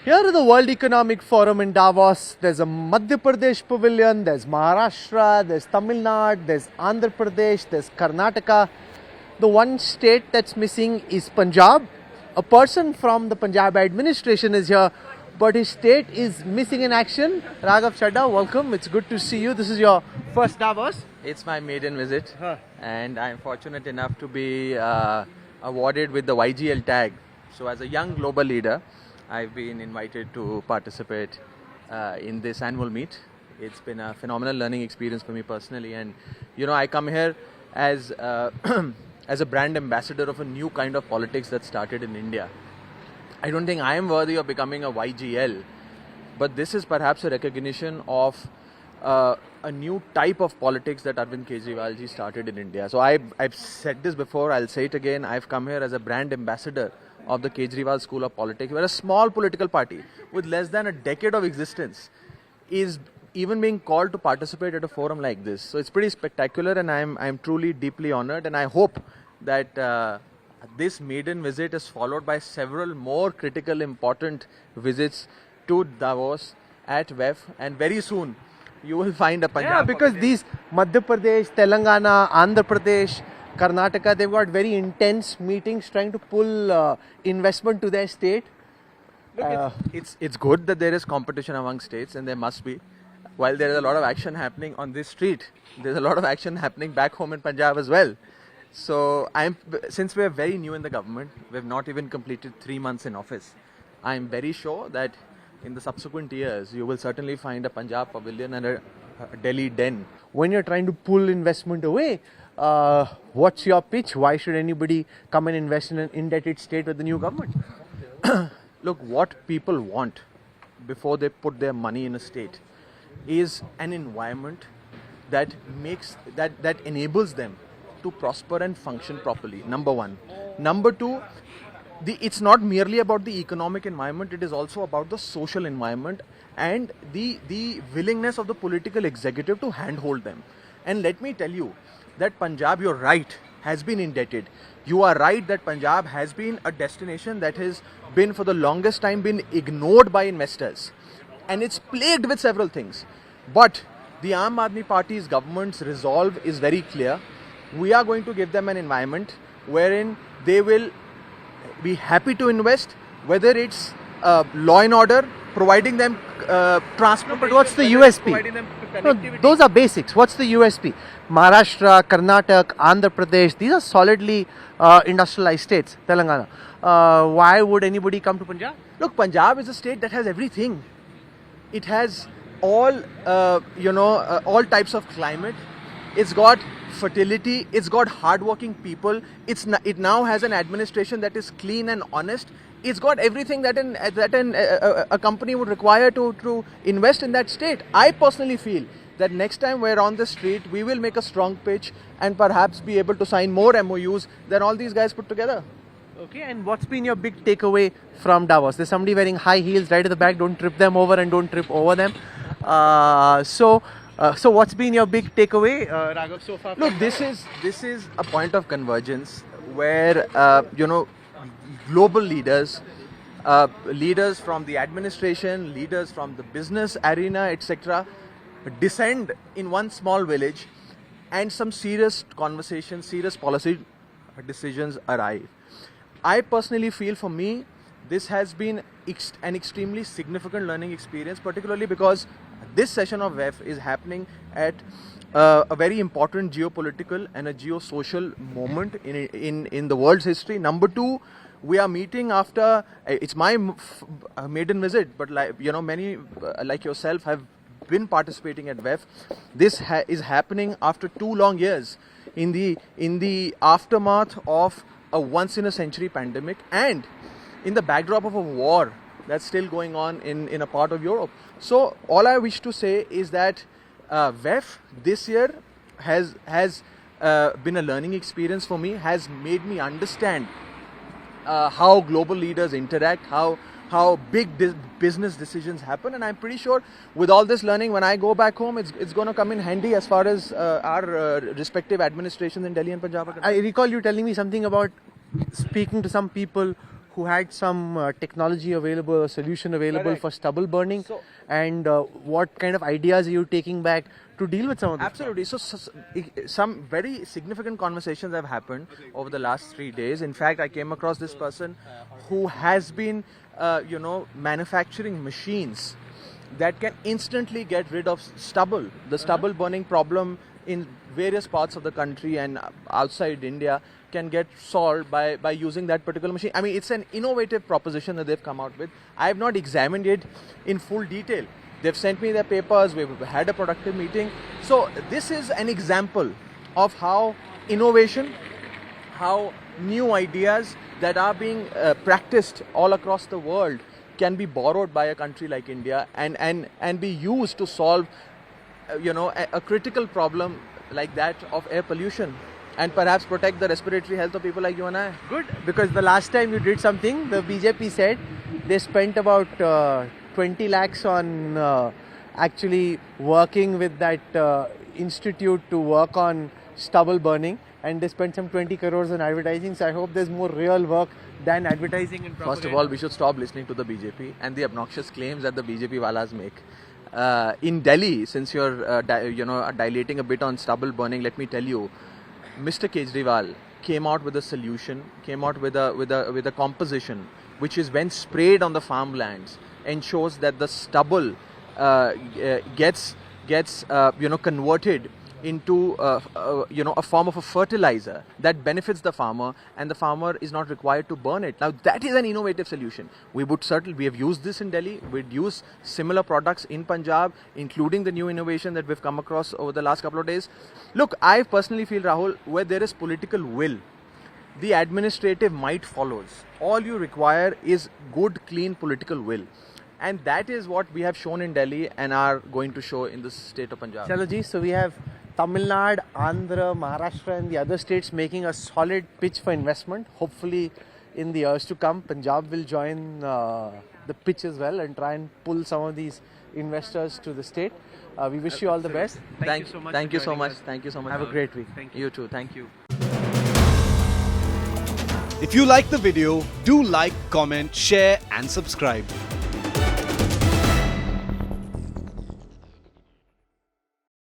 Here at the World Economic Forum in Davos, there's a Madhya Pradesh pavilion, there's Maharashtra, there's Tamil Nadu, there's Andhra Pradesh, there's Karnataka. The one state that's missing is Punjab. A person from the Punjab administration is here, but his state is missing in action. Raghav Chadha, welcome. It's good to see you. This is your first Davos. It's my maiden visit, and I'm fortunate enough to be awarded with the YGL tag. So, as a young global leader, I've been invited to participate in this annual meet. It's been a phenomenal learning experience for me personally, and I come here as as a brand ambassador of a new kind of politics that started in India. I don't think I am worthy of becoming a YGL, but this is perhaps a recognition of a new type of politics that Arvind Kejriwal ji started in India. So I've said this before, I'll say it again. I've come here as a brand ambassador of the Kejriwal School of Politics, where a small political party with less than a decade of existence is even being called to participate at a forum like this. So it's pretty spectacular, and I'm truly deeply honored, and I hope that this maiden visit is followed by several more critical, important visits to Davos at WEF, and very soon you will find a Punjab. Yeah, because these Madhya Pradesh, Telangana, Andhra Pradesh, Karnataka, they've got very intense meetings trying to pull investment to their state. It's good that there is competition among states, and there must be. While there is a lot of action happening on this street, there's a lot of action happening back home in Punjab as well. So since we're very new in the government, we've not even completed 3 months in office. I'm very sure that in the subsequent years, you will certainly find a Punjab pavilion and a Delhi den. When you're trying to pull investment away, what's your pitch? Why should anybody come and invest in an indebted state with the new government? Look, what people want before they put their money in a state is an environment that enables them to prosper and function properly. Number one. Number two, it's not merely about the economic environment, it is also about the social environment and the willingness of the political executive to handhold them. And let me tell you that Punjab, you're right, has been indebted. You are right that Punjab has been a destination that has been for the longest time been ignored by investors. And it's plagued with several things. But the Aam Aadmi Party's government's resolve is very clear. We are going to give them an environment wherein they will be happy to invest, whether it's law and order, providing them transport. But what's the USP? No, those are basics. What's the USP? Maharashtra, Karnataka, Andhra Pradesh, these are solidly industrialized states. Telangana. Why would anybody come to Punjab? Look, Punjab is a state that has everything. It has all types of climate. It's got fertility, it's got hardworking people, it now has an administration that is clean and honest. It's got everything that a company would require to invest in that state. I personally feel that next time we're on the street, we will make a strong pitch and perhaps be able to sign more MOUs than all these guys put together. Okay, and what's been your big takeaway from Davos? There's somebody wearing high heels right at the back. Don't trip them over and don't trip over them. So what's been your big takeaway, Raghav, so far? Look, this is a point of convergence where global leaders, leaders from the administration, leaders from the business arena, etc., descend in one small village, and some serious conversations, serious policy decisions arrive. I personally feel, for me, this has been an extremely significant learning experience, particularly because this session of WEF is happening at a very important geopolitical and a geosocial moment in the world's history. Number two, we are meeting after, it's my maiden visit, but many like yourself have been participating at WEF. This is happening after 2 long years in the aftermath of a once in a century pandemic and in the backdrop of a war that's still going on in a part of Europe. So all I wish to say is that WEF this year has been a learning experience for me, has made me understand how global leaders interact, how big business decisions happen, and I'm pretty sure with all this learning, when I go back home, it's going to come in handy as far as our respective administrations in Delhi and Punjab are concerned. I recall you telling me something about speaking to some people who had some technology available, a solution available Correct. for stubble burning, So- and what kind of ideas are you taking back to deal with some of this? Absolutely. So, some very significant conversations have happened over the last 3 days. In fact, I came across this person who has been, manufacturing machines that can instantly get rid of stubble. The stubble burning problem in various parts of the country and outside India can get solved by using that particular machine. I mean, it's an innovative proposition that they've come out with. I have not examined it in full detail. They've sent me their papers, we've had a productive meeting. So this is an example of how innovation, how new ideas that are being practiced all across the world can be borrowed by a country like India and be used to solve a critical problem like that of air pollution and perhaps protect the respiratory health of people like you and I. Good, because the last time you did something, the BJP said they spent about 20 lakhs on actually working with that institute to work on stubble burning, and they spent some 20 crores on advertising. So I hope there's more real work than advertising and propaganda. First of all, we should stop listening to the BJP and the obnoxious claims that the BJP walas make. In Delhi, since you're dilating a bit on stubble burning, let me tell you, Mr. Kejriwal came out with a solution, came out with a composition which is, when sprayed on the farmlands, ensures that the stubble gets converted into a form of a fertilizer that benefits the farmer, and the farmer is not required to burn it. Now that is an innovative solution. We have used this in Delhi. We'd use similar products in Punjab, including the new innovation that we've come across over the last couple of days. Look, I personally feel, Rahul, where there is political will, the administrative might follows. All you require is good, clean political will. And that is what we have shown in Delhi and are going to show in the state of Punjab. Chalo ji, so we have Tamil Nadu, Andhra, Maharashtra and the other states making a solid pitch for investment. Hopefully in the years to come, Punjab will join the pitch as well and try and pull some of these investors to the state. We wish you all the best. Thank you so much. Thank you so much. Thank you so much. Have a great week. You too. Thank you. If you like the video, do like, comment, share and subscribe.